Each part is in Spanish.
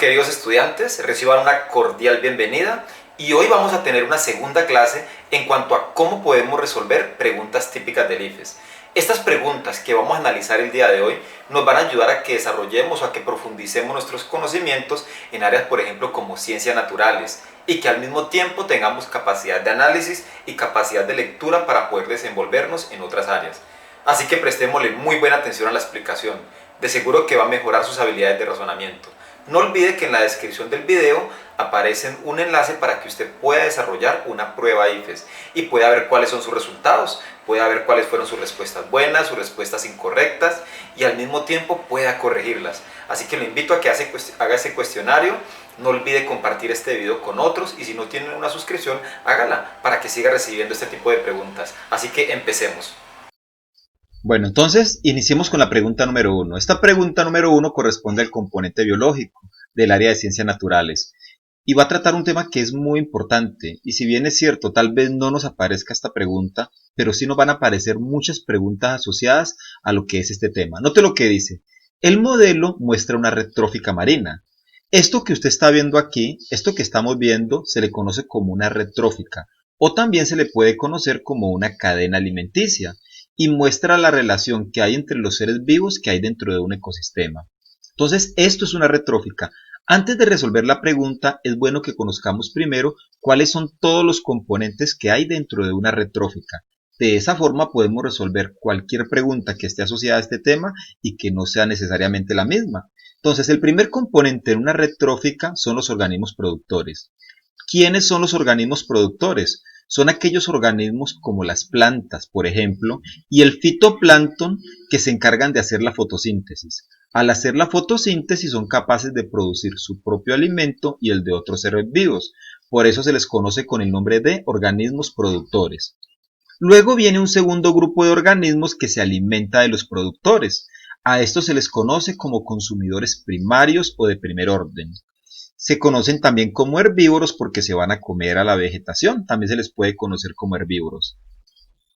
queridos estudiantes, reciban una cordial bienvenida y hoy vamos a tener una segunda clase en cuanto a cómo podemos resolver preguntas típicas del IFES. Estas preguntas que vamos a analizar el día de hoy nos van a ayudar a que desarrollemos o a que profundicemos nuestros conocimientos en áreas, por ejemplo, como ciencias naturales y que al mismo tiempo tengamos capacidad de análisis y capacidad de lectura para poder desenvolvernos en otras áreas. Así que prestémosle muy buena atención a la explicación. De seguro que va a mejorar sus habilidades de razonamiento. No olvide que en la descripción del video aparece un enlace para que usted pueda desarrollar una prueba IFES y pueda ver cuáles son sus resultados, pueda ver cuáles fueron sus respuestas buenas, sus respuestas incorrectas y al mismo tiempo pueda corregirlas. Así que lo invito a que haga ese cuestionario. No olvide compartir este video con otros y si no tienen una suscripción, hágala para que siga recibiendo este tipo de preguntas. Así que empecemos. Bueno, entonces iniciemos con la pregunta número 1. Esta pregunta número 1 corresponde al componente biológico del área de ciencias naturales y va a tratar un tema que es muy importante y si bien es cierto, tal vez no nos aparezca esta pregunta, pero sí nos van a aparecer muchas preguntas asociadas a lo que es este tema. Note lo que dice. El modelo muestra una red trófica marina. Esto que usted está viendo aquí, esto que estamos viendo, se le conoce como una red trófica o también se le puede conocer como una cadena alimenticia y muestra la relación que hay entre los seres vivos que hay dentro de un ecosistema. Entonces, esto es una red trófica. Antes de resolver la pregunta, es bueno que conozcamos primero cuáles son todos los componentes que hay dentro de una red trófica. De esa forma podemos resolver cualquier pregunta que esté asociada a este tema y que no sea necesariamente la misma. Entonces, el primer componente en una red trófica son los organismos productores. ¿Quiénes son los organismos productores? Son aquellos organismos como las plantas, por ejemplo, y el fitoplancton que se encargan de hacer la fotosíntesis. Al hacer la fotosíntesis son capaces de producir su propio alimento y el de otros seres vivos. Por eso se les conoce con el nombre de organismos productores. Luego viene un segundo grupo de organismos que se alimenta de los productores. A estos se les conoce como consumidores primarios o de primer orden. Se conocen también como herbívoros porque se van a comer a la vegetación. También se les puede conocer como herbívoros.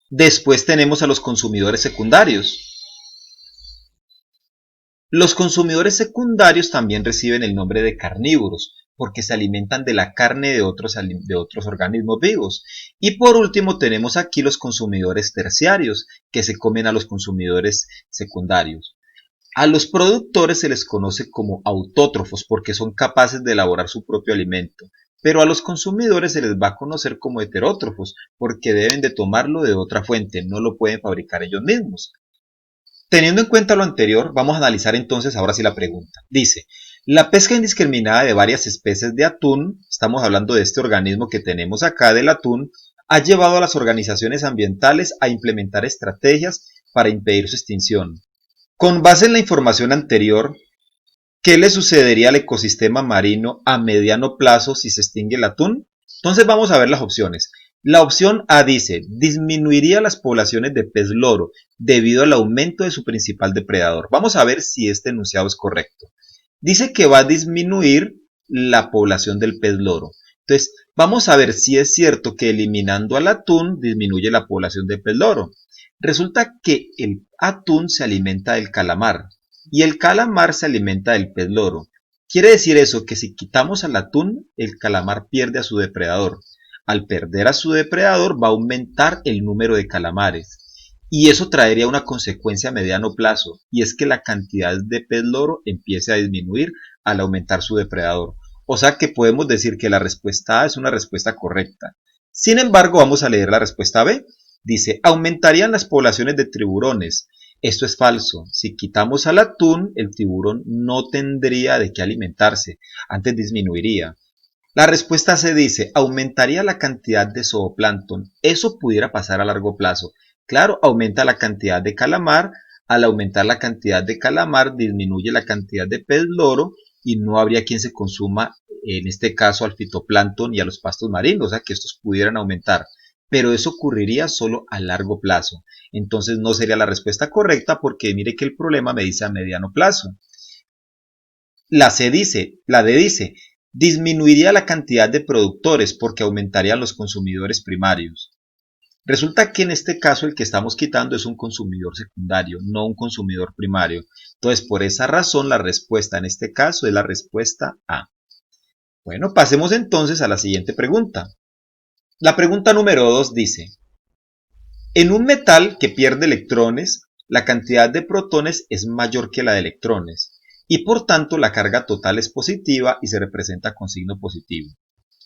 Después tenemos a los consumidores secundarios. Los consumidores secundarios también reciben el nombre de carnívoros porque se alimentan de la carne de otros organismos vivos. Y por último tenemos aquí los consumidores terciarios que se comen a los consumidores secundarios. A los productores se les conoce como autótrofos porque son capaces de elaborar su propio alimento, pero a los consumidores se les va a conocer como heterótrofos porque deben de tomarlo de otra fuente, no lo pueden fabricar ellos mismos. Teniendo en cuenta lo anterior, vamos a analizar entonces ahora sí la pregunta. Dice, la pesca indiscriminada de varias especies de atún, estamos hablando de este organismo que tenemos acá del atún, ha llevado a las organizaciones ambientales a implementar estrategias para impedir su extinción. Con base en la información anterior, ¿qué le sucedería al ecosistema marino a mediano plazo si se extingue el atún? Entonces vamos a ver las opciones. La opción A dice, disminuiría las poblaciones de pez loro debido al aumento de su principal depredador. Vamos a ver si este enunciado es correcto. Dice que va a disminuir la población del pez loro. Entonces, vamos a ver si es cierto que eliminando al atún disminuye la población de pez loro. Resulta que el atún se alimenta del calamar y el calamar se alimenta del pez loro. Quiere decir eso que si quitamos al atún, el calamar pierde a su depredador. Al perder a su depredador va a aumentar el número de calamares. Y eso traería una consecuencia a mediano plazo, y es que la cantidad de pez loro empiece a disminuir al aumentar su depredador. O sea que podemos decir que la respuesta A es una respuesta correcta. Sin embargo, vamos a leer la respuesta B. Dice, aumentarían las poblaciones de tiburones. Esto es falso. Si quitamos al atún, el tiburón no tendría de qué alimentarse, antes disminuiría. La respuesta C dice, aumentaría la cantidad de zooplancton. Eso pudiera pasar a largo plazo. Claro, aumenta la cantidad de calamar. Al aumentar la cantidad de calamar, disminuye la cantidad de pez loro y no habría quien se consuma, en este caso, al fitoplancton y a los pastos marinos, o sea que estos pudieran aumentar. Pero eso ocurriría solo a largo plazo. Entonces no sería la respuesta correcta porque mire que el problema me dice a mediano plazo. La D dice, disminuiría la cantidad de productores porque aumentarían los consumidores primarios. Resulta que en este caso el que estamos quitando es un consumidor secundario, no un consumidor primario. Entonces, por esa razón, la respuesta en este caso es la respuesta A. Bueno, pasemos entonces a la siguiente pregunta. La pregunta número 2 dice, en un metal que pierde electrones, la cantidad de protones es mayor que la de electrones, y por tanto la carga total es positiva y se representa con signo positivo.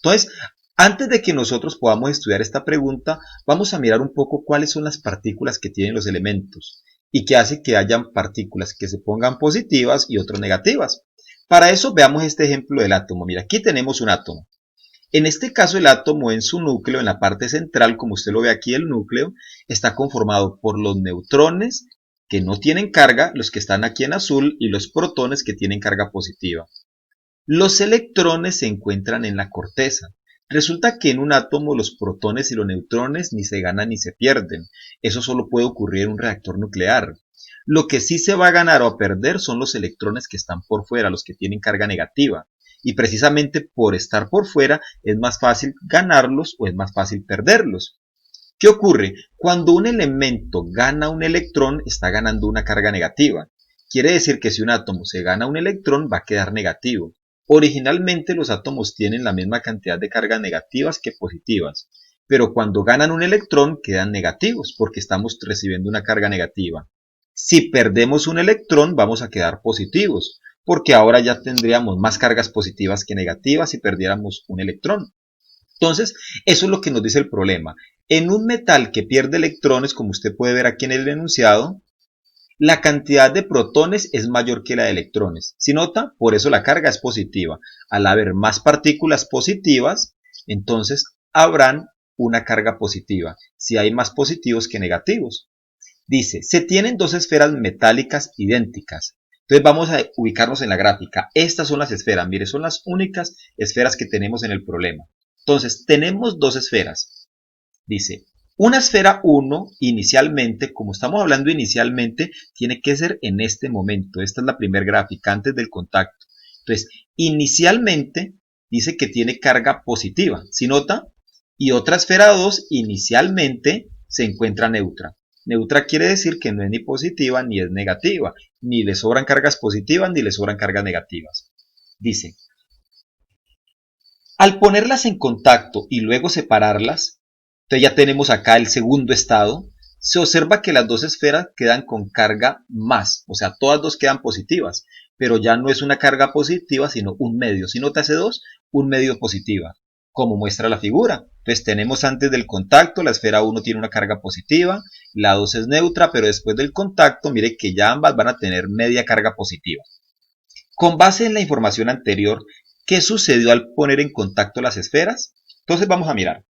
Entonces, antes de que nosotros podamos estudiar esta pregunta, vamos a mirar un poco cuáles son las partículas que tienen los elementos y que hace que hayan partículas que se pongan positivas y otras negativas. Para eso veamos este ejemplo del átomo. Mira, aquí tenemos un átomo. En este caso el átomo en su núcleo, en la parte central, como usted lo ve aquí, el núcleo, está conformado por los neutrones que no tienen carga, los que están aquí en azul, y los protones que tienen carga positiva. Los electrones se encuentran en la corteza. Resulta que en un átomo los protones y los neutrones ni se ganan ni se pierden. Eso solo puede ocurrir en un reactor nuclear. Lo que sí se va a ganar o a perder son los electrones que están por fuera, los que tienen carga negativa. Y precisamente por estar por fuera es más fácil ganarlos o es más fácil perderlos. ¿Qué ocurre? Cuando un elemento gana un electrón, está ganando una carga negativa. Quiere decir que si un átomo se gana un electrón, va a quedar negativo. Originalmente los átomos tienen la misma cantidad de cargas negativas que positivas, pero cuando ganan un electrón quedan negativos porque estamos recibiendo una carga negativa. Si perdemos un electrón vamos a quedar positivos, porque ahora ya tendríamos más cargas positivas que negativas si perdiéramos un electrón. Entonces, eso es lo que nos dice el problema. En un metal que pierde electrones, como usted puede ver aquí en el enunciado, la cantidad de protones es mayor que la de electrones. ¿Sí nota? Por eso la carga es positiva. Al haber más partículas positivas, entonces habrán una carga positiva, si hay más positivos que negativos. Dice, se tienen dos esferas metálicas idénticas. Entonces vamos a ubicarnos en la gráfica. Estas son las esferas, mire, son las únicas esferas que tenemos en el problema. Entonces, tenemos dos esferas. Dice, una esfera 1 inicialmente, como estamos hablando inicialmente, tiene que ser en este momento. Esta es la primera gráfica, antes del contacto. Entonces, inicialmente dice que tiene carga positiva. ¿Sí nota? Y otra esfera 2 inicialmente se encuentra neutra. Neutra quiere decir que no es ni positiva ni es negativa. Ni le sobran cargas positivas ni le sobran cargas negativas. Dice, al ponerlas en contacto y luego separarlas, entonces ya tenemos acá el segundo estado, se observa que las dos esferas quedan con carga más, o sea, todas dos quedan positivas, pero ya no es una carga positiva, sino un medio. Si nota ese 2, un medio positiva, como muestra la figura. Entonces tenemos antes del contacto, la esfera 1 tiene una carga positiva, la 2 es neutra, pero después del contacto, mire que ya ambas van a tener media carga positiva. Con base en la información anterior, ¿qué sucedió al poner en contacto las esferas? Entonces vamos a mirar.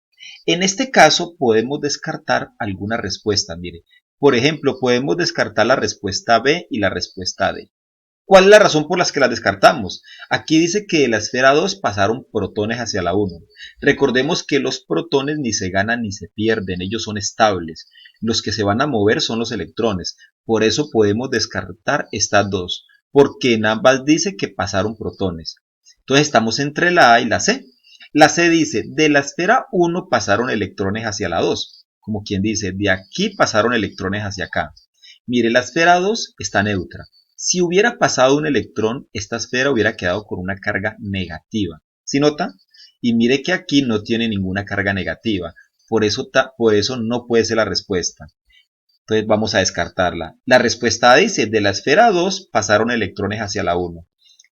En este caso podemos descartar algunas respuestas. Mire, por ejemplo, podemos descartar la respuesta B y la respuesta D. ¿Cuál es la razón por la que las descartamos? Aquí dice que de la esfera 2 pasaron protones hacia la 1. Recordemos que los protones ni se ganan ni se pierden, ellos son estables. Los que se van a mover son los electrones. Por eso podemos descartar estas dos, porque en ambas dice que pasaron protones. Entonces estamos entre la A y la C. La C dice, de la esfera 1 pasaron electrones hacia la 2. Como quien dice, de aquí pasaron electrones hacia acá. Mire, la esfera 2 está neutra. Si hubiera pasado un electrón, esta esfera hubiera quedado con una carga negativa. ¿Sí nota? Y mire que aquí no tiene ninguna carga negativa. Por eso no puede ser la respuesta. Entonces vamos a descartarla. La respuesta dice, de la esfera 2 pasaron electrones hacia la 1.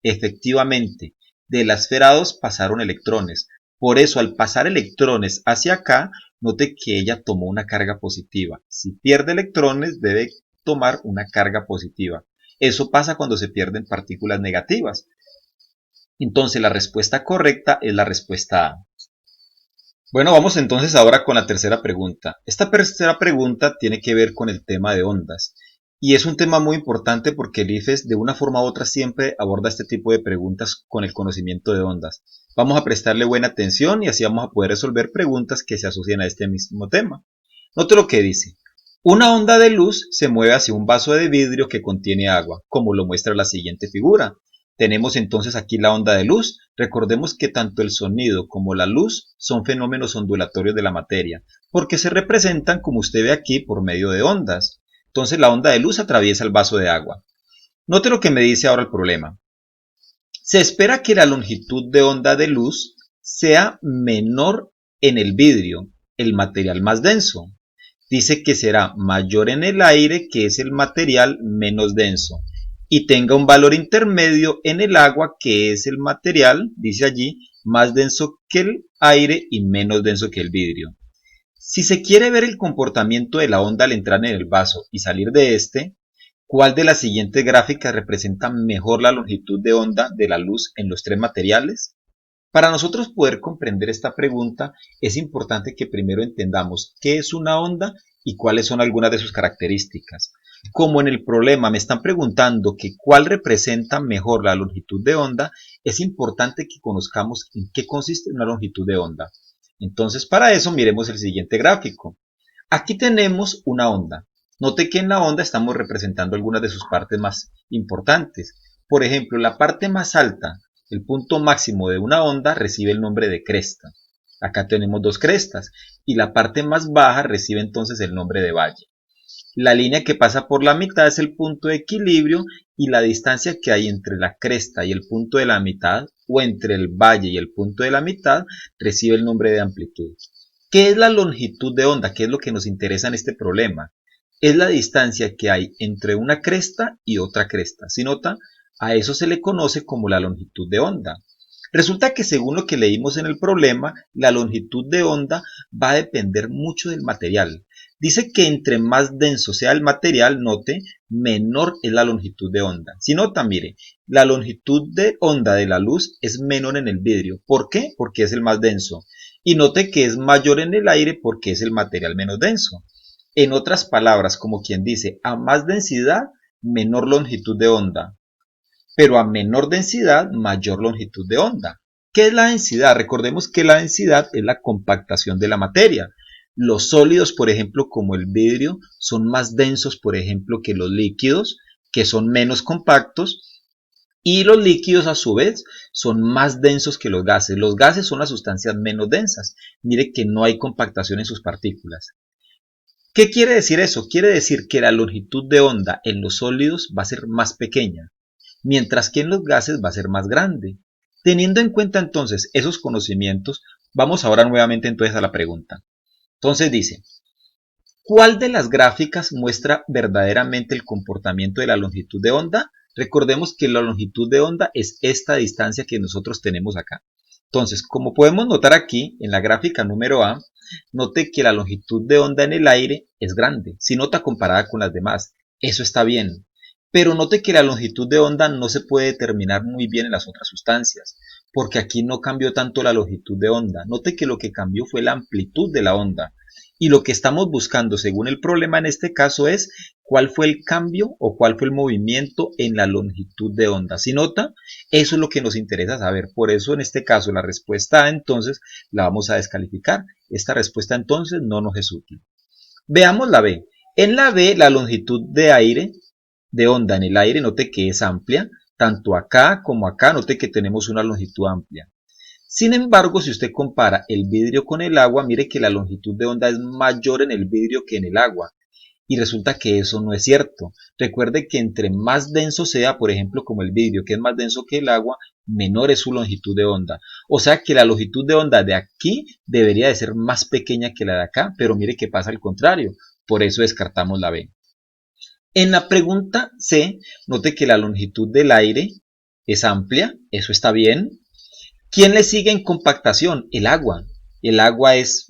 Efectivamente, de la esfera 2 pasaron electrones. Por eso al pasar electrones hacia acá, note que ella tomó una carga positiva. Si pierde electrones, debe tomar una carga positiva. Eso pasa cuando se pierden partículas negativas. Entonces la respuesta correcta es la respuesta A. Bueno, vamos entonces ahora con la tercera pregunta. Esta tercera pregunta tiene que ver con el tema de ondas. Y es un tema muy importante porque el IFES de una forma u otra siempre aborda este tipo de preguntas con el conocimiento de ondas. Vamos a prestarle buena atención y así vamos a poder resolver preguntas que se asocian a este mismo tema. Note lo que dice. Una onda de luz se mueve hacia un vaso de vidrio que contiene agua, como lo muestra la siguiente figura. Tenemos entonces aquí la onda de luz. Recordemos que tanto el sonido como la luz son fenómenos ondulatorios de la materia, porque se representan, como usted ve aquí, por medio de ondas. Entonces la onda de luz atraviesa el vaso de agua. Note lo que me dice ahora el problema. Se espera que la longitud de onda de luz sea menor en el vidrio, el material más denso. Dice que será mayor en el aire, que es el material menos denso, y tenga un valor intermedio en el agua, que es el material, dice allí, más denso que el aire y menos denso que el vidrio. Si se quiere ver el comportamiento de la onda al entrar en el vaso y salir de este, ¿cuál de las siguientes gráficas representa mejor la longitud de onda de la luz en los tres materiales? Para nosotros poder comprender esta pregunta, es importante que primero entendamos qué es una onda y cuáles son algunas de sus características. Como en el problema me están preguntando que cuál representa mejor la longitud de onda, es importante que conozcamos en qué consiste una longitud de onda. Entonces, para eso miremos el siguiente gráfico. Aquí tenemos una onda. Note que en la onda estamos representando algunas de sus partes más importantes. Por ejemplo, la parte más alta, el punto máximo de una onda, recibe el nombre de cresta. Acá tenemos dos crestas y la parte más baja recibe entonces el nombre de valle. La línea que pasa por la mitad es el punto de equilibrio y la distancia que hay entre la cresta y el punto de la mitad, o entre el valle y el punto de la mitad, recibe el nombre de amplitud. ¿Qué es la longitud de onda? ¿Qué es lo que nos interesa en este problema? Es la distancia que hay entre una cresta y otra cresta. Si nota, a eso se le conoce como la longitud de onda. Resulta que según lo que leímos en el problema, la longitud de onda va a depender mucho del material. Dice que entre más denso sea el material, note, menor es la longitud de onda. Si nota, mire, la longitud de onda de la luz es menor en el vidrio. ¿Por qué? Porque es el más denso. Y note que es mayor en el aire porque es el material menos denso. En otras palabras, como quien dice, a más densidad, menor longitud de onda, pero a menor densidad, mayor longitud de onda. ¿Qué es la densidad? Recordemos que la densidad es la compactación de la materia. Los sólidos, por ejemplo, como el vidrio, son más densos, por ejemplo, que los líquidos, que son menos compactos, y los líquidos, a su vez, son más densos que los gases. Los gases son las sustancias menos densas. Mire que no hay compactación en sus partículas. ¿Qué quiere decir eso? Quiere decir que la longitud de onda en los sólidos va a ser más pequeña, mientras que en los gases va a ser más grande. Teniendo en cuenta entonces esos conocimientos, vamos ahora nuevamente entonces a la pregunta. Entonces dice, ¿cuál de las gráficas muestra verdaderamente el comportamiento de la longitud de onda? Recordemos que la longitud de onda es esta distancia que nosotros tenemos acá. Entonces, como podemos notar aquí en la gráfica número A, note que la longitud de onda en el aire es grande, si nota comparada con las demás. Eso está bien. Pero note que la longitud de onda no se puede determinar muy bien en las otras sustancias, porque aquí no cambió tanto la longitud de onda. Note que lo que cambió fue la amplitud de la onda. Y lo que estamos buscando, según el problema en este caso, es cuál fue el cambio o cuál fue el movimiento en la longitud de onda. Si nota, eso es lo que nos interesa saber. Por eso en este caso la respuesta A entonces la vamos a descalificar. Esta respuesta entonces no nos es útil. Veamos la B. En la B la longitud de onda en el aire, note que es amplia. Tanto acá como acá, note que tenemos una longitud amplia. Sin embargo, si usted compara el vidrio con el agua, mire que la longitud de onda es mayor en el vidrio que en el agua. Y resulta que eso no es cierto. Recuerde que entre más denso sea, por ejemplo, como el vidrio, que es más denso que el agua, menor es su longitud de onda. O sea que la longitud de onda de aquí debería de ser más pequeña que la de acá, pero mire que pasa al contrario. Por eso descartamos la B. En la pregunta C, note que la longitud del aire es amplia, eso está bien. ¿Quién le sigue en compactación? El agua. El agua es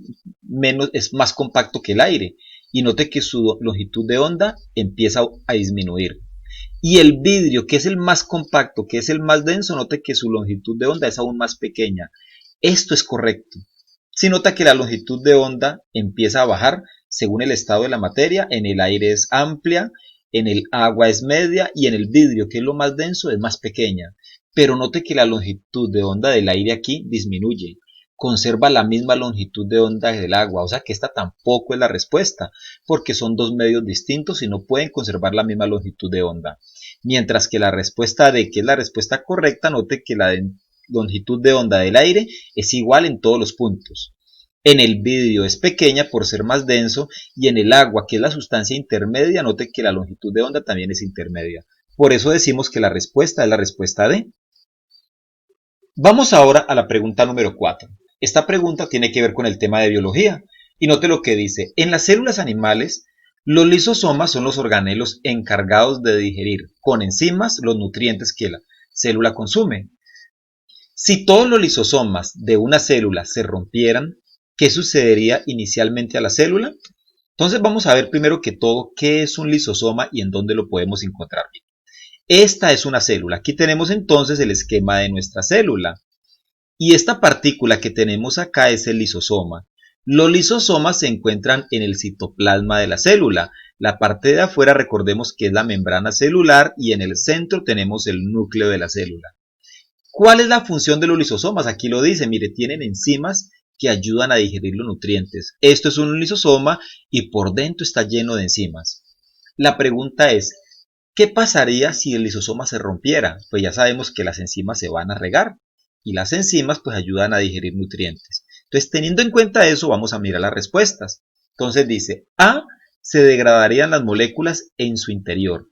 más compacto que el aire. Y note que su longitud de onda empieza a disminuir. Y el vidrio, que es el más compacto, que es el más denso, note que su longitud de onda es aún más pequeña. Esto es correcto. Si nota que la longitud de onda empieza a bajar según el estado de la materia, en el aire es amplia, en el agua es media y en el vidrio, que es lo más denso, es más pequeña. Pero note que la longitud de onda del aire aquí disminuye. conserva la misma longitud de onda del agua, o sea que esta tampoco es la respuesta, porque son dos medios distintos y no pueden conservar la misma longitud de onda. Mientras que la respuesta D, que es la respuesta correcta, note que la longitud de onda del aire es igual en todos los puntos. En el vidrio es pequeña por ser más denso y en el agua, que es la sustancia intermedia, note que la longitud de onda también es intermedia. Por eso decimos que la respuesta es la respuesta D. Vamos ahora a la pregunta número 4. Esta pregunta tiene que ver con el tema de biología y note lo que dice. En las células animales, los lisosomas son los organelos encargados de digerir con enzimas los nutrientes que la célula consume. Si todos los lisosomas de una célula se rompieran, ¿qué sucedería inicialmente a la célula? Entonces vamos a ver primero que todo qué es un lisosoma y en dónde lo podemos encontrar. Esta es una célula. Aquí tenemos entonces el esquema de nuestra célula. Y esta partícula que tenemos acá es el lisosoma. Los lisosomas se encuentran en el citoplasma de la célula. La parte de afuera recordemos que es la membrana celular y en el centro tenemos el núcleo de la célula. ¿Cuál es la función de los lisosomas? Aquí lo dice, mire, tienen enzimas que ayudan a digerir los nutrientes. Esto es un lisosoma y por dentro está lleno de enzimas. La pregunta es, ¿qué pasaría si el lisosoma se rompiera? Pues ya sabemos que las enzimas se van a regar y las enzimas pues ayudan a digerir nutrientes. Entonces, teniendo en cuenta eso, vamos a mirar las respuestas. Entonces dice, A, se degradarían las moléculas en su interior.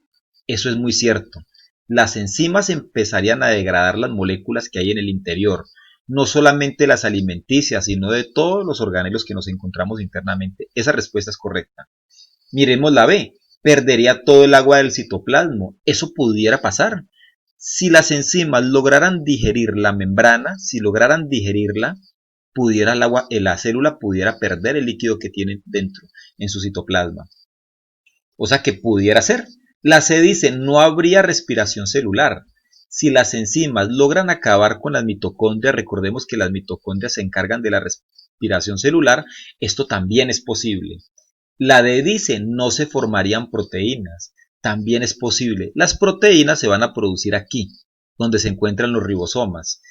Eso es muy cierto. Las enzimas empezarían a degradar las moléculas que hay en el interior, no solamente las alimenticias, sino de todos los organelos que nos encontramos internamente. Esa respuesta es correcta. Miremos la B, perdería todo el agua del citoplasma. Eso pudiera pasar. Si las enzimas lograran digerir la membrana, si lograran digerirla, pudiera la célula pudiera perder el líquido que tiene dentro, en su citoplasma. O sea que pudiera ser. La C dice, no habría respiración celular. Si las enzimas logran acabar con las mitocondrias, recordemos que las mitocondrias se encargan de la respiración celular, esto también es posible. La D dice, no se formarían proteínas. También es posible. Las proteínas se van a producir aquí, donde se encuentran los ribosomas.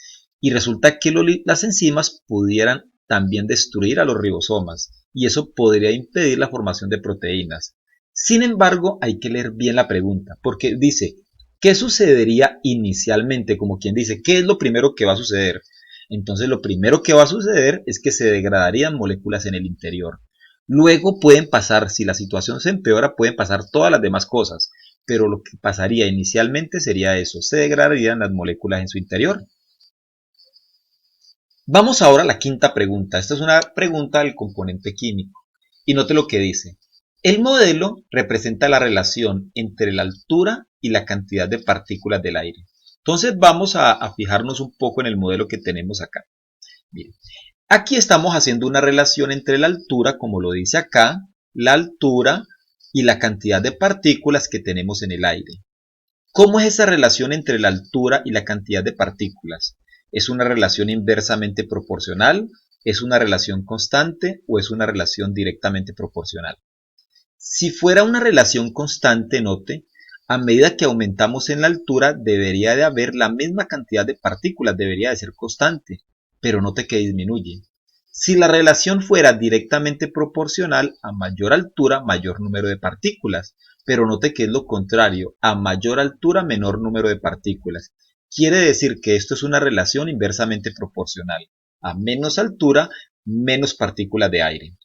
Y resulta que las enzimas pudieran también destruir a los ribosomas, y eso podría impedir la formación de proteínas. Sin embargo, hay que leer bien la pregunta, porque dice, ¿qué sucedería inicialmente? Como quien dice, ¿qué es lo primero que va a suceder? Entonces, lo primero que va a suceder es que se degradarían moléculas en el interior. Luego pueden pasar, si la situación se empeora, pueden pasar todas las demás cosas, pero lo que pasaría inicialmente sería eso, se degradarían las moléculas en su interior. Vamos ahora a la quinta pregunta. Esta es una pregunta del componente químico. Y note lo que dice. El modelo representa la relación entre la altura y la cantidad de partículas del aire. Entonces vamos a fijarnos un poco en el modelo que tenemos acá. Miren, aquí estamos haciendo una relación entre la altura, como lo dice acá, la altura y la cantidad de partículas que tenemos en el aire. ¿Cómo es esa relación entre la altura y la cantidad de partículas? ¿Es una relación inversamente proporcional? ¿Es una relación constante o es una relación directamente proporcional? Si fuera una relación constante, note, a medida que aumentamos en la altura debería de haber la misma cantidad de partículas, debería de ser constante, pero note que disminuye. Si la relación fuera directamente proporcional, a mayor altura, mayor número de partículas, pero note que es lo contrario, a mayor altura, menor número de partículas. Quiere decir que esto es una relación inversamente proporcional. A menos altura, menos partículas de aire.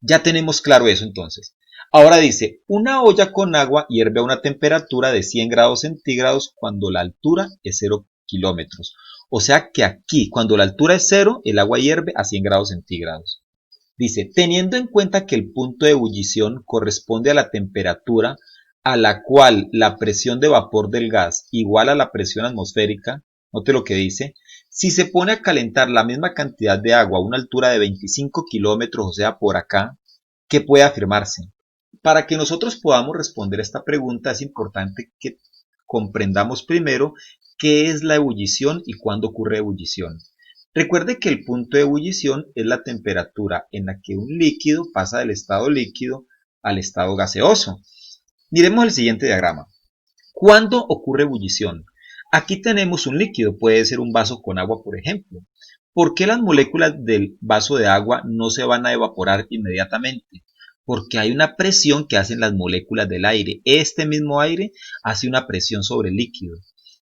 Ya tenemos claro eso entonces. Ahora dice, una olla con agua hierve a una temperatura de 100 grados centígrados cuando la altura es 0 kilómetros. O sea que aquí, cuando la altura es 0, el agua hierve a 100 grados centígrados. Dice, teniendo en cuenta que el punto de ebullición corresponde a la temperatura a la cual la presión de vapor del gas igual a la presión atmosférica, note lo que dice, si se pone a calentar la misma cantidad de agua a una altura de 25 kilómetros, o sea, por acá, ¿qué puede afirmarse? Para que nosotros podamos responder a esta pregunta es importante que comprendamos primero qué es la ebullición y cuándo ocurre ebullición. Recuerde que el punto de ebullición es la temperatura en la que un líquido pasa del estado líquido al estado gaseoso. Miremos el siguiente diagrama. ¿Cuándo ocurre ebullición? Aquí tenemos un líquido, puede ser un vaso con agua, por ejemplo. ¿Por qué las moléculas del vaso de agua no se van a evaporar inmediatamente? Porque hay una presión que hacen las moléculas del aire. Este mismo aire hace una presión sobre el líquido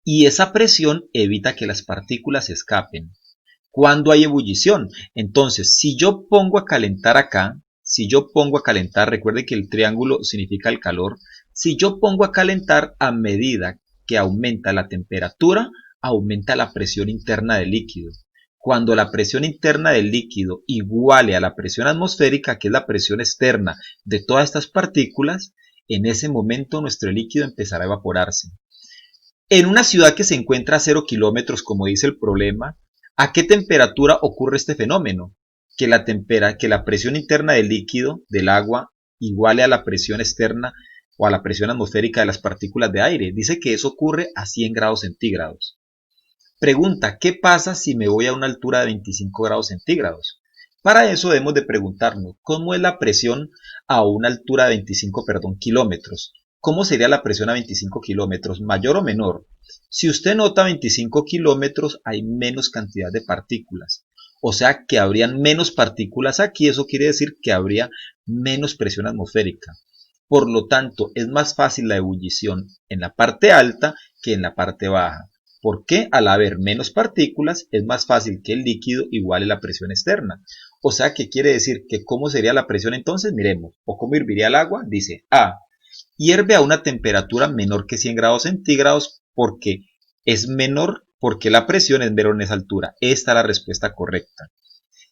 y esa presión evita que las partículas se escapen. Cuando hay ebullición, entonces si yo pongo a calentar acá, si yo pongo a calentar, recuerde que el triángulo significa el calor, si yo pongo a calentar a medida que aumenta la temperatura, aumenta la presión interna del líquido. Cuando la presión interna del líquido iguale a la presión atmosférica, que es la presión externa de todas estas partículas, en ese momento nuestro líquido empezará a evaporarse. En una ciudad que se encuentra a 0 kilómetros, como dice el problema, ¿a qué temperatura ocurre este fenómeno? Que la presión interna del líquido, del agua, iguale a la presión externa o a la presión atmosférica de las partículas de aire. Dice que eso ocurre a 100 grados centígrados. Pregunta, ¿qué pasa si me voy a una altura de 25 grados centígrados? Para eso debemos de preguntarnos, ¿cómo es la presión a una altura de 25, kilómetros? ¿Cómo sería la presión a 25 kilómetros? ¿Mayor o menor? Si usted nota 25 kilómetros hay menos cantidad de partículas. O sea que habrían menos partículas aquí, eso quiere decir que habría menos presión atmosférica. Por lo tanto, es más fácil la ebullición en la parte alta que en la parte baja. Porque al haber menos partículas es más fácil que el líquido iguale la presión externa. O sea, ¿qué quiere decir? Que ¿cómo sería la presión entonces? Miremos. ¿O cómo herviría el agua? Dice A. Hierve a una temperatura menor que 100 grados centígrados porque es menor, porque la presión es menor en esa altura. Esta es la respuesta correcta.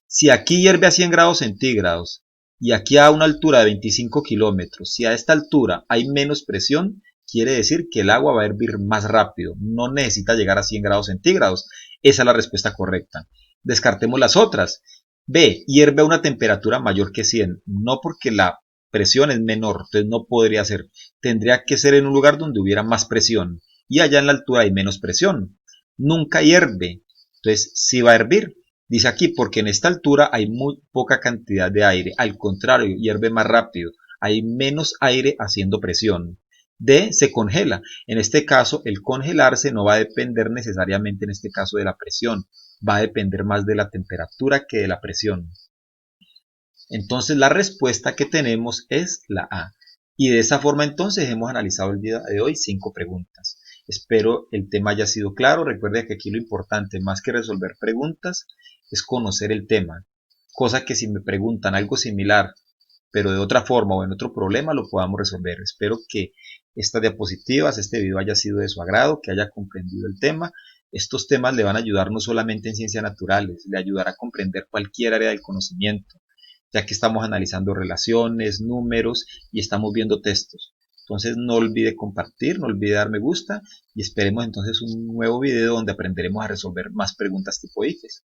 Si aquí hierve a 100 grados centígrados y aquí a una altura de 25 kilómetros, si a esta altura hay menos presión, quiere decir que el agua va a hervir más rápido, no necesita llegar a 100 grados centígrados. Esa es la respuesta correcta. Descartemos las otras. B, hierve a una temperatura mayor que 100, no porque la presión es menor, entonces no podría ser. Tendría que ser en un lugar donde hubiera más presión y allá en la altura hay menos presión. Nunca hierve, entonces sí va a hervir. Dice aquí, porque en esta altura hay muy poca cantidad de aire, al contrario, hierve más rápido, hay menos aire haciendo presión. D, se congela. En este caso, el congelarse no va a depender necesariamente en este caso de la presión, va a depender más de la temperatura que de la presión. Entonces la respuesta que tenemos es la A. Y de esa forma entonces hemos analizado el día de hoy 5 preguntas. Espero el tema haya sido claro. Recuerde que aquí lo importante, más que resolver preguntas, es conocer el tema. Cosa que si me preguntan algo similar, pero de otra forma o en otro problema, lo podamos resolver. Espero que estas diapositivas, este video haya sido de su agrado, que haya comprendido el tema. Estos temas le van a ayudar no solamente en ciencias naturales, le ayudará a comprender cualquier área del conocimiento, ya que estamos analizando relaciones, números y estamos viendo textos. Entonces no olvide compartir, no olvide dar me gusta y esperemos entonces un nuevo video donde aprenderemos a resolver más preguntas tipo IFES.